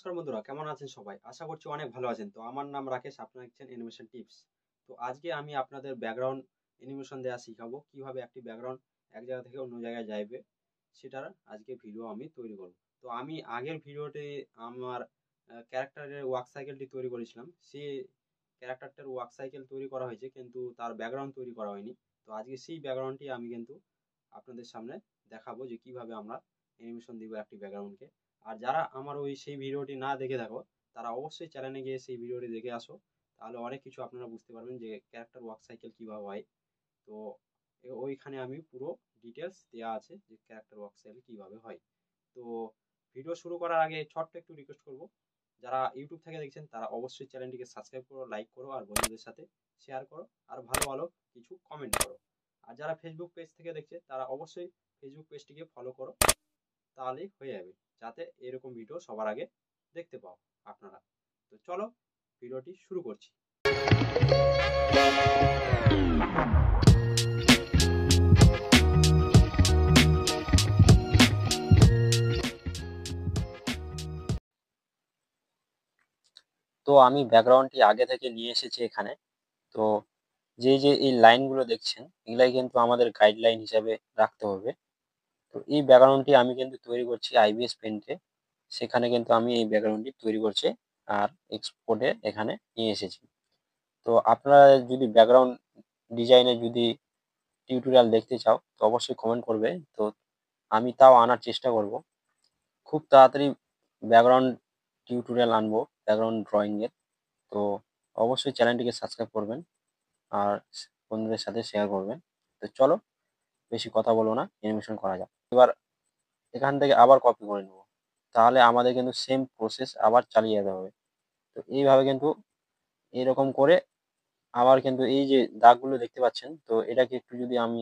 নমস্কার বন্ধুরা, কেমন আছেন সবাই? আশা করছি অনেক ভালো আছেন। তো আমার নাম রাকেশ, আপনারা দেখছেন অ্যানিমেশন টিপস। তো আজকে আমি আপনাদের ব্যাকগ্রাউন্ড অ্যানিমেশন দেয়া শিখাবো। কিভাবে একটি ব্যাকগ্রাউন্ড এক জায়গা থেকে অন্য জায়গায় যাইবে, সেটার আজকে ভিডিও আমি তৈরি করব। তো আমি আগের ভিডিওতে আমার ক্যারেক্টারের ওয়ার্ক সাইকেলটি তৈরি করেছিলাম। সেই ক্যারেক্টারটার ওয়ার্ক সাইকেল তৈরি করা হয়েছে কিন্তু তার ব্যাকগ্রাউন্ড তৈরি করা হয়নি। তো আজকে সেই ব্যাকগ্রাউন্ডটি আমি কিন্তু আপনাদের সামনে দেখাবো যে কিভাবে আমরা অ্যানিমেশন দিব একটি ব্যাকগ্রাউন্ডকে। আর যারা আমার সেই ভিডিওটি না দেখে থাকো, তারা অবশ্যই চ্যানেলে গিয়ে সেই ভিডিওটি দেখে আসো। তাহলে অনেক কিছু আপনারা বুঝতে পারবেন যে ক্যারেক্টার ওয়ার্ক সাইকেল কিভাবে হয়। তো ওইখানে আমি পুরো ডিটেলস দেওয়া আছে যে ক্যারেক্টার ওয়ার্ক সাইকেল কিভাবে হয়। তো ভিডিও শুরু করার আগে ছোট্ট একটু রিকোয়েস্ট করব, যারা ইউটিউব থেকে দেখছেন তারা অবশ্যই চ্যানেলটিকে সাবস্ক্রাইব করো, লাইক করো, আর বন্ধুদের সাথে শেয়ার করো, আর ভালো ভালো কিছু কমেন্ট করো। আর যারা ফেসবুক পেজ থেকে দেখছে তারা অবশ্যই ফেসবুক পেজটিকে ফলো করো, তাহলেই হয়ে যাবে, যাতে এরকম ভিডিও সবার আগে দেখতে পাও আপনারা। তো চলো ভিডিওটি শুরু করছি। তো আমি ব্যাকগ্রাউন্ডটি আগে থেকে নিয়ে এসেছি এখানে। তো যে এই লাইনগুলো দেখছেন, এগুলাই কিন্তু আমাদের গাইডলাইন হিসাবে রাখতে হবে। তো এই ব্যাকগ্রাউন্ডটি আমি কিন্তু তৈরি করছি আইবিএস পেন্টে। সেখানে কিন্তু আমি এই ব্যাকগ্রাউন্ডটি তৈরি করছি আর এক্সপোর্টে এখানে নিয়ে এসেছি। তো আপনারা যদি ব্যাকগ্রাউন্ড ডিজাইনের যদি টিউটোরিয়াল দেখতে চাও তো অবশ্যই কমেন্ট করবে। তো আমি তাও আনার চেষ্টা করব। খুব তাড়াতাড়ি ব্যাকগ্রাউন্ড টিউটোরিয়াল আনবো ব্যাকগ্রাউন্ড ড্রয়িং এর। তো অবশ্যই চ্যানেলটিকে সাবস্ক্রাইব করবেন আর বন্ধুদের সাথে শেয়ার করবেন। তো চলো বেশি কথা বলবো না, অ্যানিমেশন করা যাক। এবার এখান থেকে আবার কপি করে নেব, তাহলে আমাদের কিন্তু সেম প্রসেস আবার চালিয়ে যেতে হবে। তো এইভাবে কিন্তু এরকম করে আবার কিন্তু এই যে দাগগুলো দেখতে পাচ্ছেন, তো এটাকে একটু যদি আমি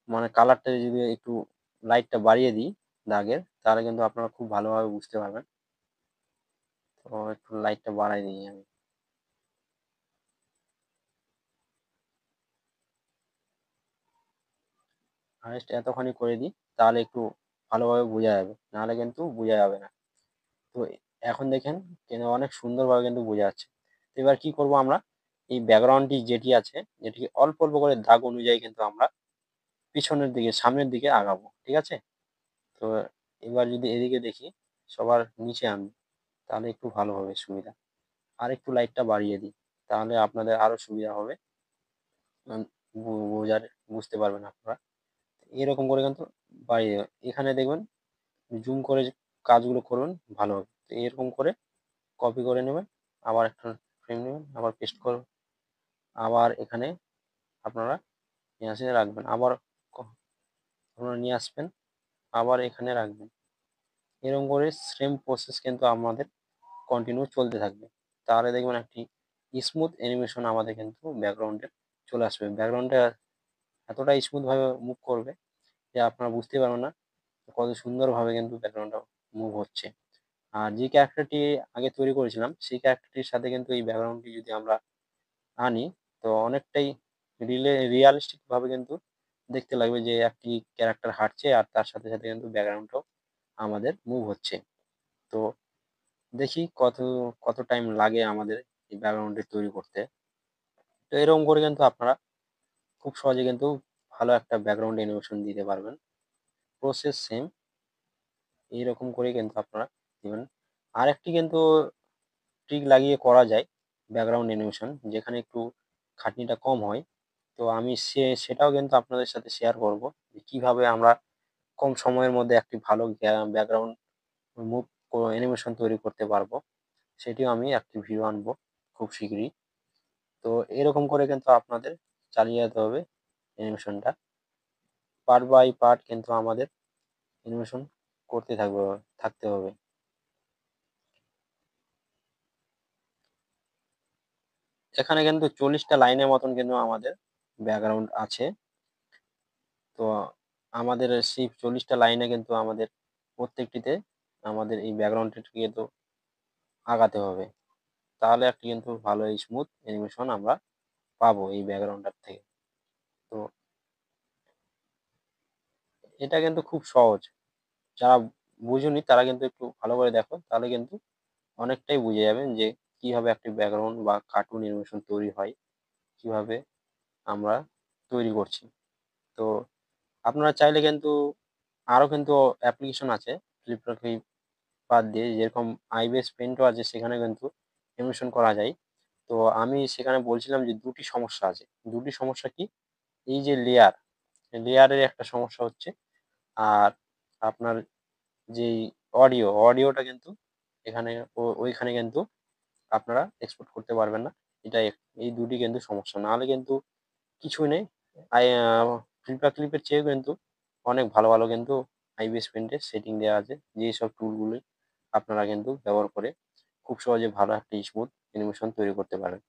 মানে কালারটা যদি একটু লাইটটা বাড়িয়ে দিই দাগের, তাহলে কিন্তু আপনারা খুব ভালোভাবে বুঝতে পারবেন। তো একটু লাইটটা বাড়াই দিই আমি। হাইয়েস্ট এতখানি করে দিই, তাহলে একটু ভালোভাবে বোঝা যাবে, নাহলে কিন্তু বোঝা যাবে না। তো এখন দেখেন কিন্তু অনেক সুন্দরভাবে কিন্তু বোঝা যাচ্ছে। তো এবার কি করব আমরা, এই ব্যাকগ্রাউন্ডটি যেটি আছে, যেটি অল্প অল্প করে দাগ অনুযায়ী কিন্তু আমরা পিছনের দিকে সামনের দিকে আগাবো, ঠিক আছে? তো এবার যদি এদিকে দেখি, সবার নিচে আনি, তাহলে একটু ভালো হবে সুবিধা। আর একটু লাইটটা বাড়িয়ে দিই, তাহলে আপনাদের আরো সুবিধা হবে। উম, বোঝার বুঝতে পারবেন আপনারা। এরকম করে কিন্তু বাড়িয়ে দেবেন। এখানে দেখবেন জুম করে কাজগুলো করবেন, ভালো হবে। তো এরকম করে কপি করে নেবেন, আবার একটা ফ্রেম নেবেন, আবার পেস্ট করবেন, আবার এখানে আপনারা নিয়ে আসে রাখবেন, আবার আপনারা নিয়ে আসবেন, আবার এখানে রাখবেন। এরকম করে সেম প্রসেস কিন্তু আমাদের কন্টিনিউ চলতে থাকবে। তাহলে দেখবেন একটি স্মুথ অ্যানিমেশন আমাদের কিন্তু ব্যাকগ্রাউন্ডে চলে আসবে। ব্যাকগ্রাউন্ডে এতটা স্মুথ ভাবে মুভ করবে যে আপনারা বুঝতে পারবেন না কত সুন্দরভাবে কিন্তু ব্যাকগ্রাউন্ডটা মুভ হচ্ছে। আর যে ক্যারেক্টারটি আগে তৈরি করেছিলাম, সেই ক্যারেক্টারটির সাথে কিন্তু এই ব্যাকগ্রাউন্ডটি যদি আমরা আনি, তো অনেকটাই রিয়ালিস্টিক ভাবে কিন্তু দেখতে লাগবে, যে একটি ক্যারেক্টার হাঁটছে আর তার সাথে সাথে কিন্তু ব্যাকগ্রাউন্ডটাও আমাদের মুভ হচ্ছে। তো দেখি কত কত টাইম লাগে আমাদের এই ব্যাকগ্রাউন্ডটি তৈরি করতে। তো এরকম করে কিন্তু আপনারা খুব সহজে কিন্তু ভালো একটা ব্যাকগ্রাউন্ড অ্যানিমেশন দিতে পারবেন। প্রসেস সেম, এইরকম করে কিন্তু আপনারা দিবেন। আরেকটি কিন্তু ট্রিক লাগিয়ে করা যায় ব্যাকগ্রাউন্ড অ্যানিমেশন, যেখানে একটু খাটনিটা কম হয়। তো আমি সেটাও কিন্তু আপনাদের সাথে শেয়ার করব, যে কিভাবে আমরা কম সময়ের মধ্যে একটি ভালো ব্যাকগ্রাউন্ড মুভ অ্যানিমেশন তৈরি করতে পারবো। সেটিও আমি একটি ভিডিও আনবো খুব শীঘ্রই। তো এরকম করে কিন্তু আপনাদের চালিয়ে যেতে হবে অ্যানিমেশনটা। পার্ট বাই পার্ট কিন্তু আমাদের অ্যানিমেশন করতে থাকতে হবে। এখানে কিন্তু 40টা লাইনের মতন কিন্তু আমাদের ব্যাকগ্রাউন্ড আছে। তো আমাদের সেই 40টা লাইনে কিন্তু আমাদের প্রত্যেকটিতে আমাদের এই ব্যাকগ্রাউন্ডটিকে কিন্তু আগাতে হবে, তাহলে একটি কিন্তু ভালো স্মুথ অ্যানিমেশন আমরা পাবো এই ব্যাকগ্রাউন্ডটার থেকে। তো এটা কিন্তু খুব সহজ, যারা বুঝোনি তারা কিন্তু একটু ভালো করে দেখো, তাহলে কিন্তু অনেকটাই বুঝে যাবেন যে কিভাবে একটি ব্যাকগ্রাউন্ড বা কার্টুন অ্যানিমেশন তৈরি হয়, কিভাবে আমরা তৈরি করছি। তো আপনারা চাইলে কিন্তু আরো কিন্তু অ্যাপ্লিকেশন আছে ফ্লিপকার্ট বাদ দিয়ে, যেরকম আইবিএস পেন্টও আছে, সেখানে কিন্তু অ্যানিমেশন করা যায়। তো আমি সেখানে বলছিলাম যে দুটি সমস্যা আছে। দুটি সমস্যা কি? এই যে লেয়ারের একটা সমস্যা হচ্ছে, আর আপনার যেই অডিওটা কিন্তু এখানে ওইখানে কিন্তু আপনারা এক্সপোর্ট করতে পারবেন না। এই দুটি কিন্তু সমস্যা, নাহলে কিন্তু কিছুই নেই। আই ফ্লিপা ক্লিপের চেয়েও কিন্তু অনেক ভালো ভালো কিন্তু আইবিএস পেন্টের সেটিং দেওয়া আছে, যেই সব টুলগুলি আপনারা কিন্তু ব্যবহার করে খুব সহজে ভালো একটা স্মুথ অ্যানিমেশন তৈরি করতে পারেন।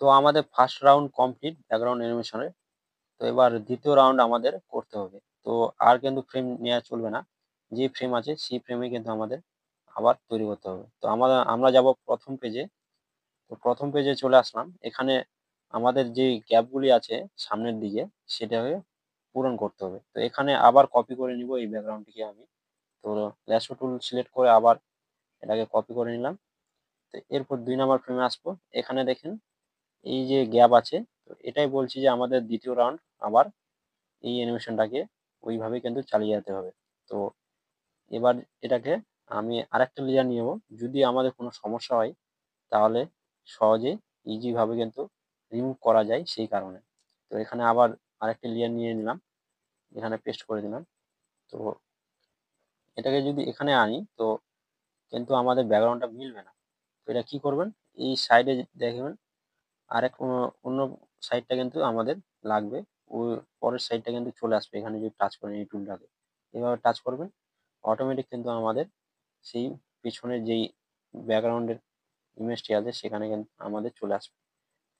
তো আমাদের ফার্স্ট রাউন্ড কমপ্লিট ব্যাকগ্রাউন্ড অ্যানিমেশনের। তো এবার দ্বিতীয় রাউন্ড আমাদের করতে হবে। তো আর কিন্তু ফ্রেম নেওয়া চলবে না, যে ফ্রেম আছে সেই ফ্রেমে কিন্তু আমাদের আবার তৈরি করতে হবে। তো আমরা যাব প্রথম পেজে। তো প্রথম পেজে চলে আসলাম। এখানে আমাদের যে গ্যাপগুলি আছে সামনের দিকে, সেটাকে পূরণ করতে হবে। তো এখানে আবার কপি করে নিব এই ব্যাকগ্রাউন্ডটিকে আমি। তো ল্যাসো টুল সিলেক্ট করে আবার এটাকে কপি করে নিলাম। তো এরপর 2 নাম্বার ফ্রেমে আসবো। এখানে দেখেন এই যে গ্যাপ আছে, তো এটাই বলছি যে আমাদের দ্বিতীয় রাউন্ড আবার এই অ্যানিমেশনটাকে ওইভাবে কিন্তু চালিয়ে যেতে হবে। তো এবার এটাকে আমি আরেকটা লেয়ার নিয়ে নেবো। যদি আমাদের কোনো সমস্যা হয় তাহলে সহজে ইজি ভাবে কিন্তু রিমুভ করা যায় সেই কারণে। তো এখানে আবার আরেকটা লেয়ার নিয়ে নিলাম, এখানে পেস্ট করে দিলাম। তো এটাকে যদি এখানে আনি তো কিন্তু আমাদের ব্যাকগ্রাউন্ডটা মিলবে না। তো এটা কি করবেন, এই সাইডে দেখবেন আরেক অন্য সাইডটা কিন্তু আমাদের লাগবে। ওই পরের সাইডটা কিন্তু চলে আসবে এখানে যদি টাচ করেন এই টুলটাকে, এভাবে টাচ করবেন, অটোমেটিক কিন্তু আমাদের সেই পিছনের যেই ব্যাকগ্রাউন্ডের ইমেজটি আছে সেখানে কিন্তু আমাদের চলে আসবে।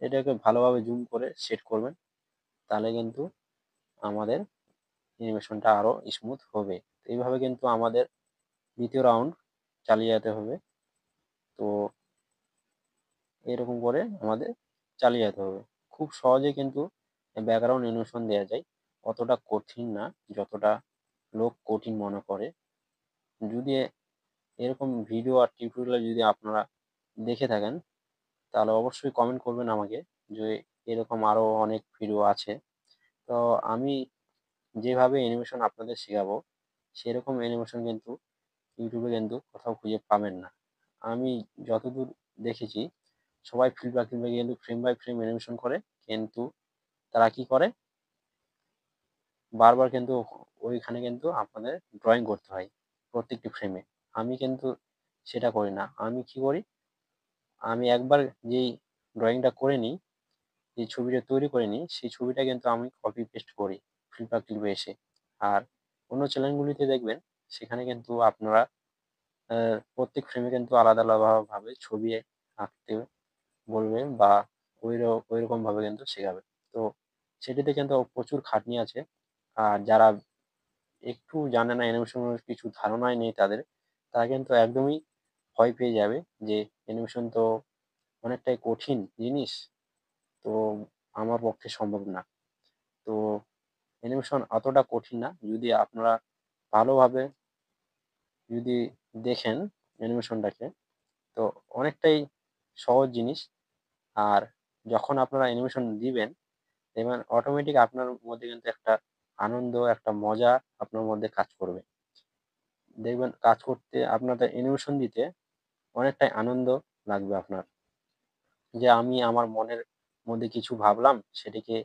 এটাকে ভালোভাবে জুম করে সেট করবেন, তাহলে কিন্তু আমাদের অ্যানিমেশনটা আরো স্মুথ হবে। তো এইভাবে কিন্তু আমাদের দ্বিতীয় রাউন্ড চালিয়ে যেতে হবে। তো এরকম করে আমাদের চালিয়ে যেতে হবে। খুব সহজে কিন্তু ব্যাকগ্রাউন্ড অ্যানিমেশন দেওয়া যায়, অতটা কঠিন না যতটা লোক কঠিন মনে করে। যদি এরকম ভিডিও আর টিউটোরিয়াল যদি আপনারা দেখে থাকেন তাহলে অবশ্যই কমেন্ট করবেন আমাকে, যে এরকম আরো অনেক ভিডিও আছে। তো আমি যেভাবে অ্যানিমেশন আপনাদের শেখাবো সেরকম অ্যানিমেশন কিন্তু ইউটিউবে কিন্তু কোথাও খুঁজে পাবেন না। আমি যতদূর দেখেছি সবাই ফিল্ডবাই কিন্তু ফ্রেম বাই ফ্রেম অ্যানিমেশন করে, কিন্তু তারা কি করে বারবার কিন্তু ওইখানে কিন্তু আপনাদের ড্রয়িং করতে হয় প্রত্যেকটি ফ্রেমে। আমি কিন্তু সেটা করি না। আমি কি করি, আমি একবার যেই ড্রয়িংটা করে নিই, যে ছবিটা তৈরি করে নিই, সেই ছবিটা কিন্তু আমি কপি পেস্ট করি ফিল্ডবাই ক্লিপে এসে। আর অন্য চ্যানেলগুলিতে দেখবেন সেখানে কিন্তু আপনারা প্রত্যেক ফ্রেমে কিন্তু আলাদা আলাদা ভাবে ছবি আঁকতে বলবে বা ওইরকম ভাবে কিন্তু শেখাবে। তো সেটিতে কিন্তু প্রচুর খাটনি আছে। আর যারা একটু জানে না, অ্যানিমেশন কিছু ধারণাই নেই তাদের, তারা কিন্তু একদমই ভয় পেয়ে যাবে যে অ্যানিমেশন তো অনেকটাই কঠিন জিনিস, তো আমার পক্ষে সম্ভব না। তো অ্যানিমেশন অতটা কঠিন না যদি আপনারা ভালোভাবে যদি দেখেন অ্যানিমেশনটাকে, তো অনেকটাই সহজ জিনিস। আর যখন আপনারা অ্যানিমেশন দিবেন দেখবেন অটোমেটিক আপনার মধ্যে কিন্তু একটা আনন্দ, একটা মজা আপনার মধ্যে কাজ করবে। দেখবেন কাজ করতে আপনাদের অ্যানিমেশন দিতে অনেকটাই আনন্দ লাগবে আপনার, যে আমি আমার মনের মধ্যে কিছু ভাবলাম সেটিকে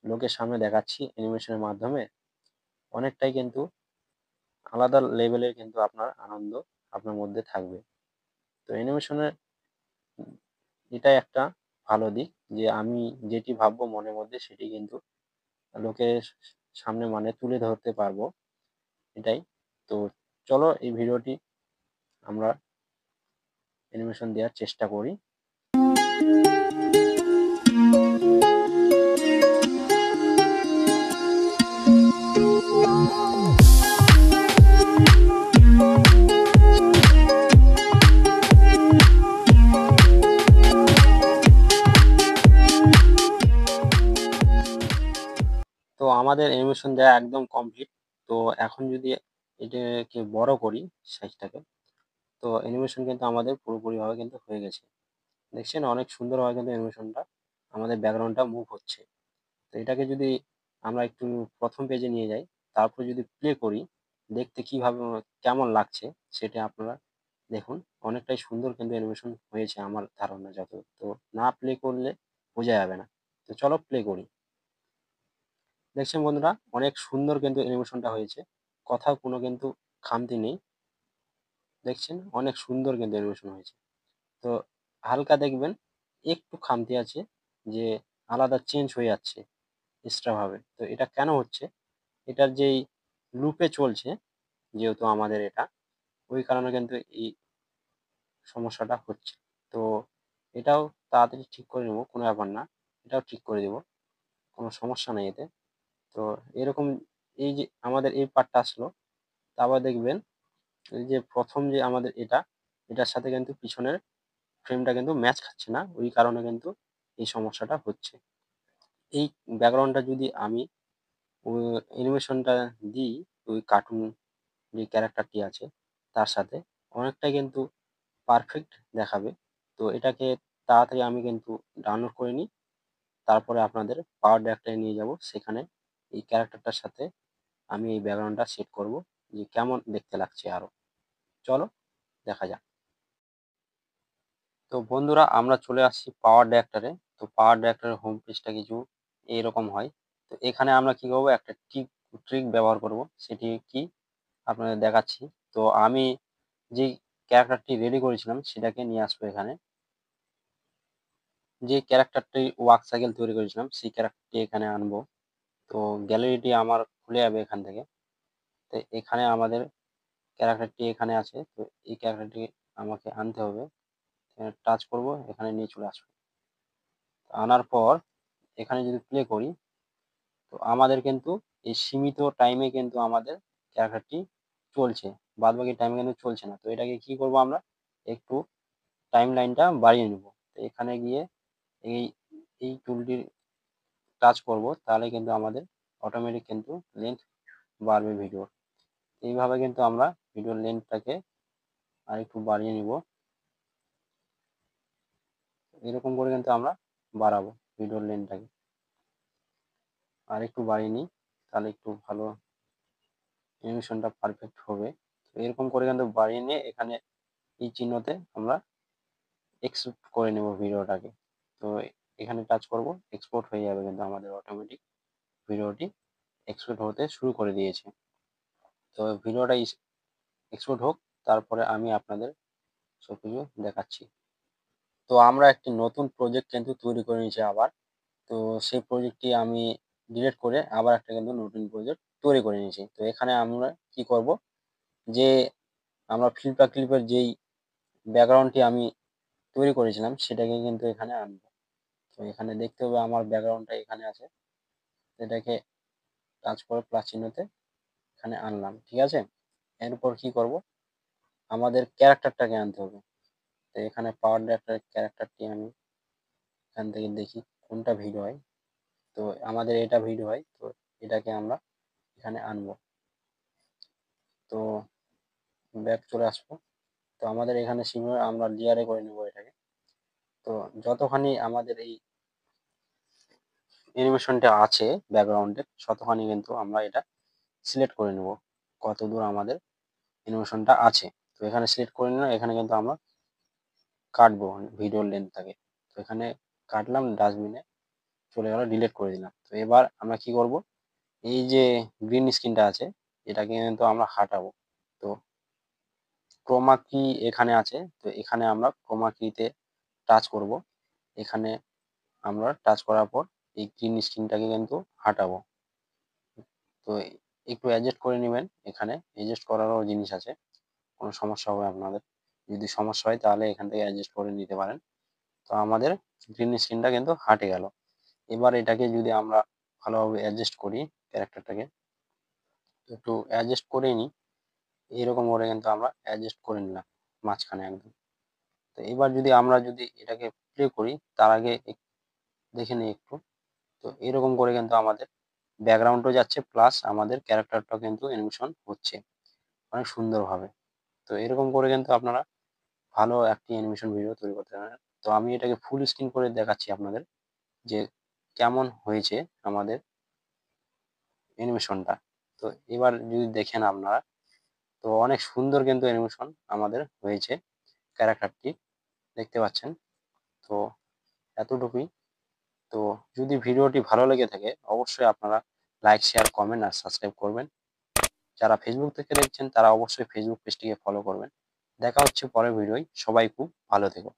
লোকের সামনে দেখাচ্ছি অ্যানিমেশনের মাধ্যমে। অনেকটাই কিন্তু আলাদা লেভেলের কিন্তু আপনার আনন্দ আপনার মধ্যে থাকবে। তো অ্যানিমেশনের এটাই একটা ভালো দিক, যে আমি যেটি ভাববো মনের মধ্যে সেটি কিন্তু লোকের সামনে মানে তুলে ধরতে পারবো, এটাই। তো চলো এই ভিডিওটি আমরা অ্যানিমেশন দেওয়ার চেষ্টা করি। আমাদের অ্যানিমেশন দেয়া একদম কমপ্লিট। তো এখন যদি এটাকে বড় করি সাইজটাকে, তো অ্যানিমেশন কিন্তু আমাদের পুরোপুরিভাবে কিন্তু হয়ে গেছে। দেখছেন অনেক সুন্দরভাবে কিন্তু অ্যানিমেশনটা আমাদের ব্যাকগ্রাউন্ডটা মুভ হচ্ছে। তো এটাকে যদি আমরা একটু প্রথম পেজে নিয়ে যাই, তারপর যদি প্লে করি, দেখতে কিভাবে কেমন লাগছে সেটা আপনারা দেখুন। অনেকটাই সুন্দর কিন্তু অ্যানিমেশন হয়েছে আমার ধারণা যত। তো না প্লে করলে বোঝা যাবে না। তো চলো প্লে করি। দেখছেন বন্ধুরা অনেক সুন্দর কিন্তু অ্যানিমেশনটা হয়েছে। কোথাও কোনো কিন্তু খামতি নেই। দেখছেন অনেক সুন্দর কিন্তু অ্যানিমেশন হয়েছে। তো হালকা দেখবেন একটু খামতি আছে, যে আলাদা চেঞ্জ হয়ে যাচ্ছে এক্সট্রা ভাবে। তো এটা কেন হচ্ছে? এটার যেই লুপে চলছে, যেহেতু আমাদের এটা, ওই কারণে কিন্তু এই সমস্যাটা হচ্ছে। তো এটাও তাড়াতাড়ি ঠিক করে নেবো, কোনো ব্যাপার না। এটাও ঠিক করে দেবো, কোনো সমস্যা নেই এতে। তো এরকম এই যে আমাদের এই পার্টটা আসলো, তারপর দেখবেন এই যে প্রথম যে আমাদের এটা, এটার সাথে কিন্তু পিছনের ফ্রেমটা কিন্তু ম্যাচ খাচ্ছে না, ওই কারণে কিন্তু এই সমস্যাটা হচ্ছে। এই ব্যাকগ্রাউন্ডটা যদি আমি অ্যানিমেশনটা দিই ওই কার্টুন যে ক্যারেক্টারটি আছে তার সাথে, অনেকটাই কিন্তু পারফেক্ট দেখাবে। তো এটাকে তাড়াতাড়ি আমি কিন্তু ডাউনলোড করে নিই, তারপরে আপনাদের পাওয়ার ডাইরেক্টরে নিয়ে যাব, সেখানে এই ক্যারেক্টারটার সাথে আমি এই ব্যাকগ্রাউন্ডটা সেট করব, যে কেমন দেখতে লাগছে আরো। চলো দেখা যাক। তো বন্ধুরা আমরা চলে আসছি পাওয়ার ডাইরেক্টরে। তো পাওয়ার ডাইরেক্টরের হোম পেজটা কিছু এইরকম হয়। তো এখানে আমরা কি করবো, একটা ট্রিক ব্যবহার করব, সেটি কি আপনাদের দেখাচ্ছি। তো আমি যে ক্যারেক্টারটি রেডি করেছিলাম সেটাকে নিয়ে আসবো এখানে। যে ক্যারেক্টারটি ওয়ার্ক সাইকেল তৈরি করেছিলাম সেই ক্যারেক্টারটি এখানে আনবো। তো গ্যালারিটি আমার খুলে যাবে এখান থেকে। তো এখানে আমাদের ক্যারেক্টারটি এখানে আছে, তো এই ক্যারেক্টারটি আমাকে আনতে হবে। টাচ করব, এখানে নিয়ে চলে আসবো। আনার পর এখানে যদি প্লে করি, তো আমাদের কিন্তু এই সীমিত টাইমে কিন্তু আমাদের ক্যারেক্টারটি চলছে, বাদ বাকি টাইমে কিন্তু চলছে না। তো এটাকে কি করব, আমরা একটু টাইম লাইনটা বাড়িয়ে নেব। তো এখানে গিয়ে এই এই টুলটির টাচ করব, তাহলে কিন্তু আমাদের অটোমেটিক কিন্তু লেন্থ বাড়বে ভিডিওর। এইভাবে কিন্তু আমরা ভিডিওর লেন্থটাকে আর একটু বাড়িয়ে নিব। এরকম করে কিন্তু আমরা বাড়াবো ভিডিওর লেন্থটাকে, আর একটু বাড়িয়ে নিই, তাহলে একটু ভালো অ্যানিমেশনটা পারফেক্ট হবে। তো এরকম করে কিন্তু বাড়িয়ে নিয়ে এখানে এই চিহ্নতে আমরা এক্সপোর্ট করে নেব ভিডিওটাকে। তো এখানে টাচ করব, এক্সপোর্ট হয়ে যাবে কিন্তু আমাদের অটোমেটিক ভিডিওটি এক্সপোর্ট হতে শুরু করে দিয়েছে। তো ভিডিওটা এক্সপোর্ট হোক, তারপরে আমি আপনাদের সবকিছু দেখাচ্ছি। তো আমরা একটি নতুন প্রজেক্ট কিন্তু তৈরি করে নিয়েছি আবার। তো সেই প্রজেক্টটি আমি ডিলিট করে আবার একটা কিন্তু নতুন প্রজেক্ট তৈরি করে নিয়েছি। তো এখানে আমরা কি করব, যে আমরা ফ্লিপা ক্লিপের যেই ব্যাকগ্রাউন্ডটি আমি তৈরি করেছিলাম সেটাকে কিন্তু এখানে আনবো। তো এখানে দেখতে হবে আমার ব্যাকগ্রাউন্ডটা এখানে আছে, এটাকে টাচ করে প্লাস চিহ্নতে এখানে আনলাম, ঠিক আছে। এরপর কি করব, আমাদের ক্যারেক্টারটাকে আনতে হবে। তো এখানে পাওয়ার ডাইরেক্টরের ক্যারেক্টারটি আমি এখান থেকে দেখি কোনটা ভিডিও হয়। তো আমাদের এটা ভিডিও হয়, তো এটাকে আমরা এখানে আনবো। তো ব্যাক চলে আসবো। তো আমাদের এখানে সিমিলার আমরা লেয়ারে করে নেবো এটাকে। তো যতখানি আমাদের এই অ্যানিমেশনটা আছে ব্যাকগ্রাউন্ডে, ততখানি কিন্তু আমরা এটা সিলেক্ট করে নেব, কত দূর আমাদের অ্যানিমেশনটা আছে। তো এখানে সিলেক্ট করে নিলাম, এখানে কিন্তু আমরা কাটবো ভিডিওর লেন্থটাকে। তো এখানে কাটলাম, ডাস্টবিনে চলে গেল, ডিলিট করে দিলাম। তো এবার আমরা কি করব, এই যে গ্রিন স্ক্রিনটা আছে এটাকে কিন্তু আমরা হাঁটাবো। তো ক্রোমা কি এখানে আছে, তো এখানে আমরা ক্রোমা কিতে টাচ করব। এখানে আমরা টাচ করার পর এই গ্রিন স্ক্রিনটাকে কিন্তু হাঁটাবো। তো একটু অ্যাডজাস্ট করে নেবেন, এখানে অ্যাডজাস্ট করারও জিনিস আছে, কোনো সমস্যা হবে আপনাদের। যদি সমস্যা হয় তাহলে এখান থেকে অ্যাডজাস্ট করে নিতে পারেন। তো আমাদের গ্রিন স্ক্রিনটা কিন্তু হাটে গেল। এবার এটাকে যদি আমরা ভালোভাবে অ্যাডজাস্ট করি ক্যারেক্টারটাকে, একটু অ্যাডজাস্ট করে নিই, এরকম করে কিন্তু আমরা অ্যাডজাস্ট করে নিলাম মাঝখানে একদম। তো এবার যদি আমরা যদি এটাকে প্লে করি, তার আগে দেখে নিই একটু। তো এরকম করে কিন্তু আমাদের ব্যাকগ্রাউন্ডও যাচ্ছে প্লাস আমাদের ক্যারেক্টারটাও কিন্তু অ্যানিমেশন হচ্ছে অনেক সুন্দরভাবে। তো এরকম করে কিন্তু আপনারা ভালো একটি অ্যানিমেশন ভিডিও তৈরি করতে পারেন। তো আমি এটাকে ফুল স্ক্রিন করে দেখাচ্ছি আপনাদের যে কেমন হয়েছে আমাদের অ্যানিমেশনটা। তো এবার যদি দেখেন আপনারা, তো অনেক সুন্দর কিন্তু অ্যানিমেশন আমাদের হয়েছে ক্যারেক্টারটি, দেখতে পাচ্ছেন। তো এতটুকুই। তো যদি ভিডিওটি ভালো লেগে থাকে অবশ্যই আপনারা লাইক, শেয়ার, কমেন্ট আর সাবস্ক্রাইব করবেন। যারা ফেসবুক থেকে দেখছেন তারা অবশ্যই ফেসবুক পেজটিকে ফলো করবেন। দেখা হচ্ছে পরের ভিডিওয়। সবাই খুব ভালো থেকো।